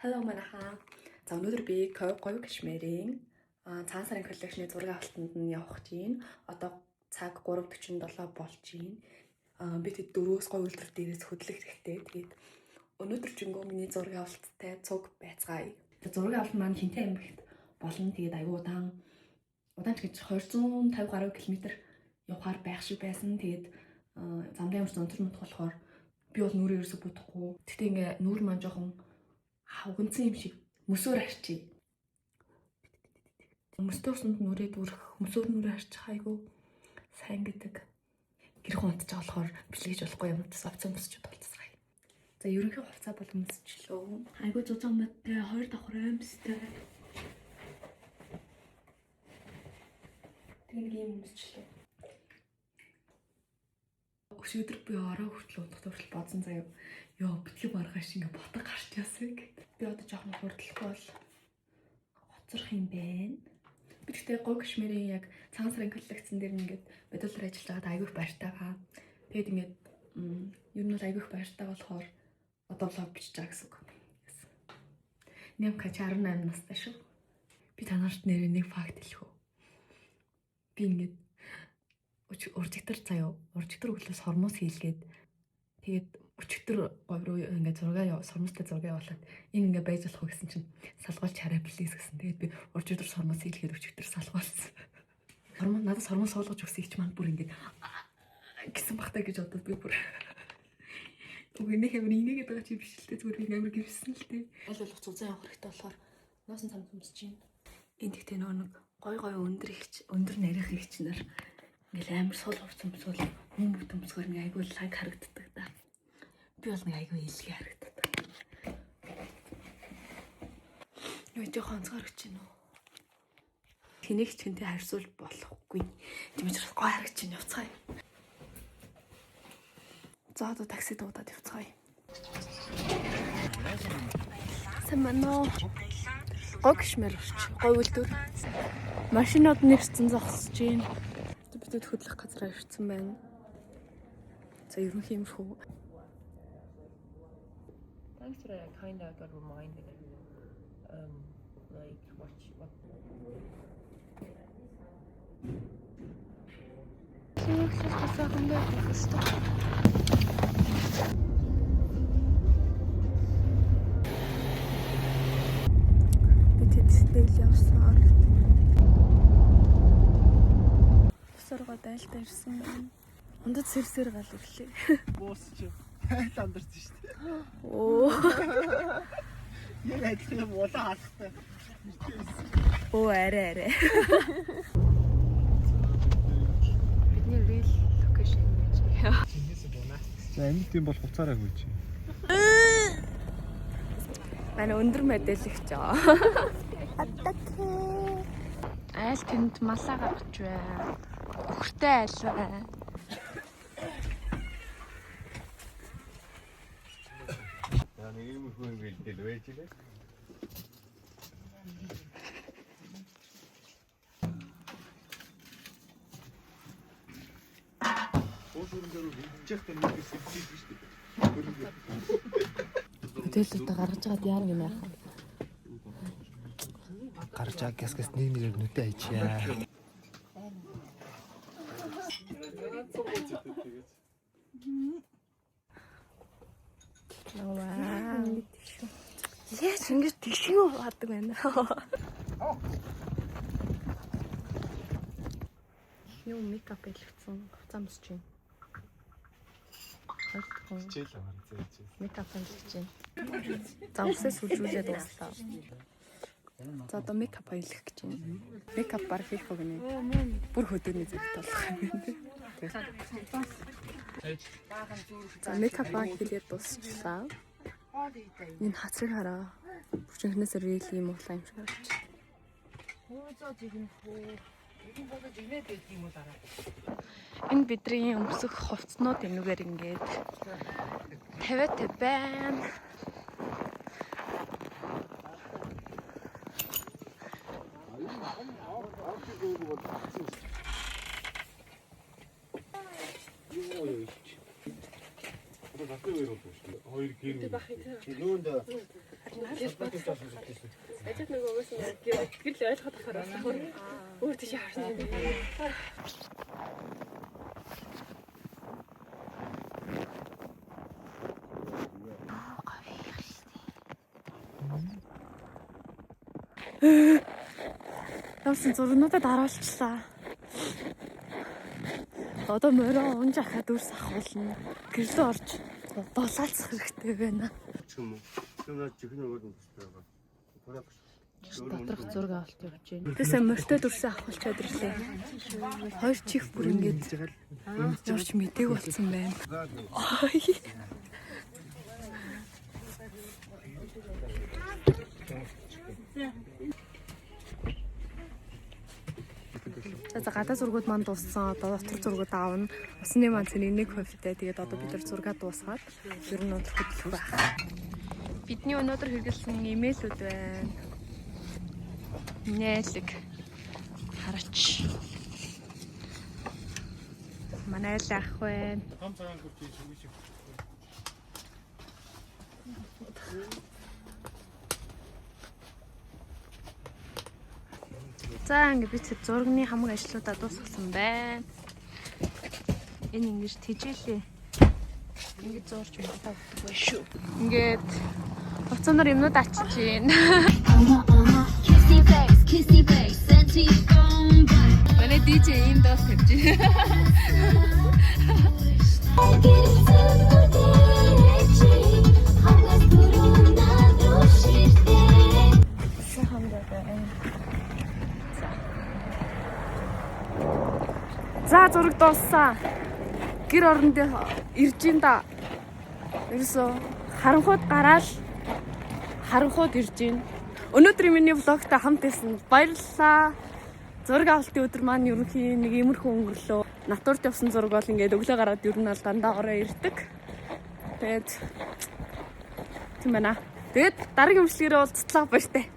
Hello манайхаа. За өнөөдөр би гоё кашмирийн цагаан сарын коллекшны зураг авалтанд нь явах чинь. Одоо цаг 3:47 болж байна. Би тэд 4-өөс гоё үйлдвэр дээрээс хөдлөх хэрэгтэй. Тэгээд өнөөдөр жингөө миний зураг авалттай цуг байцгаая. Зураг авалт маань Хинтээ аймагт болно. Тэгээд аюу удаан ч гэж 250 гаруй км явахаар байх шиг байсан. Тэгээд замдаа ямар ч өндөр нутг болохоор би бол нүрээ ерөөсө бүтэхгүй. Тэгтээ ингээ нүур маань жоохон хавганцсан юм шиг мөсөөр арчий. Мөстөө усанд нүрээ дүүрэх, мөсөөр нүрээ арчих айгу сайн гэдэг. Гэр хунтж болохоор бичлэгэж болохгүй юм. Тэс овцсон мөсчүүд болцсгай. За ерөнхий хувцас бол мөсчлөө. Айгу зузаан мэдтэй 2 давхар амьстай. Тэг ийм мөсчлөө. Өшөөдөр би ороо хүртэл удах төрөл бодсон заяа. Ёо битлэг маргааш ингээ ботог гарч ясаа гэд. Би одоо жоохон хурдлахгүй бол хоцрох юм байна. Би тэгтээ гоё кашмирийн яг цагаан сарын коллекцэн дээр ингээд бодолоор ажиллаж байгаад айгүйх баяртай байгаа. Тэгээд ингээд ер нь бол айгүйх баяртай болохоор одоо влог бичиж байгаа гэсэн үг. Нэмка 18 настай шүү. Би танарт нэрээ нэг факт хэлэх үү. Би ингээд уржигтар заяа. Уржигтар өглөөс хормоос хийлгээд тэгээд өчигдөр говь руу ингээд сормостой зураг явуулаад энэ ингээд байж болох уу гэсэн чинь салгуулч хараа плиз гэсэн. Тэгээд би уржигдөр сормос хийлгээд өчигдөр салгуулсан. Надад сормос суулгаж өгсөн их ч маань бүр ингээд гэсэн бахтай гэж бодоод би бүр үгүй нэг амар инээгээд байгаа чи биш л дээ, зүгээр би амар гэрсэн л дээ. Аль болох зузаан явах хэрэгтэй болохоор нуусан цамц өмсөж байна. Энд ихтэй нэг гой өндөр нарийнх их ч нар ингээл амар сул хувцсан өмсөөл хүмүүст өмсгөр нэг айгүй лаг харагддаг да. Би бол нэг айгүй илгээ харагддаг. Юу жоохон онцгойрч байна уу? Тэнийг ч хинтээ харьцуул болохгүй. Тэмэж гой харагч чинь явцгаая. За одоо такси дуудаад явцгаая. Самано. Гогшмэр орч. Гой үйлдвэр. Машинууд нэрсэн зогсож байна. Бидэд хөдлөх газар ирсэн байна. За ерөнхий юм шүү. Thanks for that, I kind of got reminded like what Бидэд явсаар сорго дайлтаа ирсэн байна. Ондод сэрсэр гал ирлээ. Буусч тандарч шүү дээ. Оо. Яг адилхан булаа халахтай. Оо арай. Бидний real location гэж. Чинээс бунаа. За амьд юм бол хуцаараа хөөч. Манай өндөр мэдээлэгч аа. Айл тэнд малаа гаргаж байна. Өхөртэй айл байна. Нэг юм хүн бэлдэл байж лээ. Хөтөлөд гаргаж байгаад яар юм яах вэ? Гарч аа гэс нэг нэр нүдэ айчаа. Ваа. Яа ингэж тийшээ хаадаг байна. Юу мейкап хийлгэсэн хуцаа мөсч юм. Хичээл аваад зээч. Мейкап хийлгэж байна. Замсаа сүлжүүлээд дуслаа. За одоо мейкап хийлгэх гэж байна. Мейкап баг хийх үг нэ. Бүр хөдөөний зэрэг болох юм байна. За мейкап хийлгээд дуусчлаа. Энэ хацрыг хараа. Бүчнээс рейл юм уу юм шиг байна. Энэ бидний өмсөх хувцснууд энүүгээр ингээд 50 байна. Хоёр гэр. Нүүнд Ажид нөгөө угаас нь гэрэл ойлгоход болохоор өөр тийш харсан юм. Явсан зургнуудад харуулчлаа. Одоо мороо унж ахад дүрс ахуулна. Гэрлөө орж болаалцах хэрэгтэй байна. юм уу? Тэгвэл чихний өөр юм байна. Доторх зураг авалт явж байна. Тэсээ морьтой дүрсээ ахуулчаад ирлээ. Хоёр чих бүр ингэж зорж мэдээг болсон байна. За гадаа зургууд маань дууссан. Одоо дотор зургууд аавна. Усны маань цэний 1%тэй. Тэгээд одоо бид нар зургаа дуусгаад ер нь өндөр хөдлөх байх. Бидний өнөөдөр хэрэглэсэн имэйлүүд байна. Нээлэг хараач. Манай л ах байна. За ингээд бид зургийн хамаг ажлуудаа дуусгасан байна. Энэ ингэж тэжээлээ. Ингээд зурж байгаа байхгүй шүү. Ингээд хувцаанаар юмнууд ачиж байна. Манай DJ ийм доос тавьж байна. За зураг дууссан. Гэр оронд ирж ин да. Ерөөсөө харанхууд гараал харанхууд ирж ин. Өнөөдрийн миний влогтой хамт байсан баярлалаа. Зураг авалтын өдөр маань ерөнхийн нэг иймэрхүү өнгөрлөө. Натурд явсан зураг бол ингээд өглөө гараад ер нь аль дандаа ороо ирдэг. Тэгээд тийм байна. Тэгээд дараагийн үйлчлэгээрээ уулзлаа баяртай.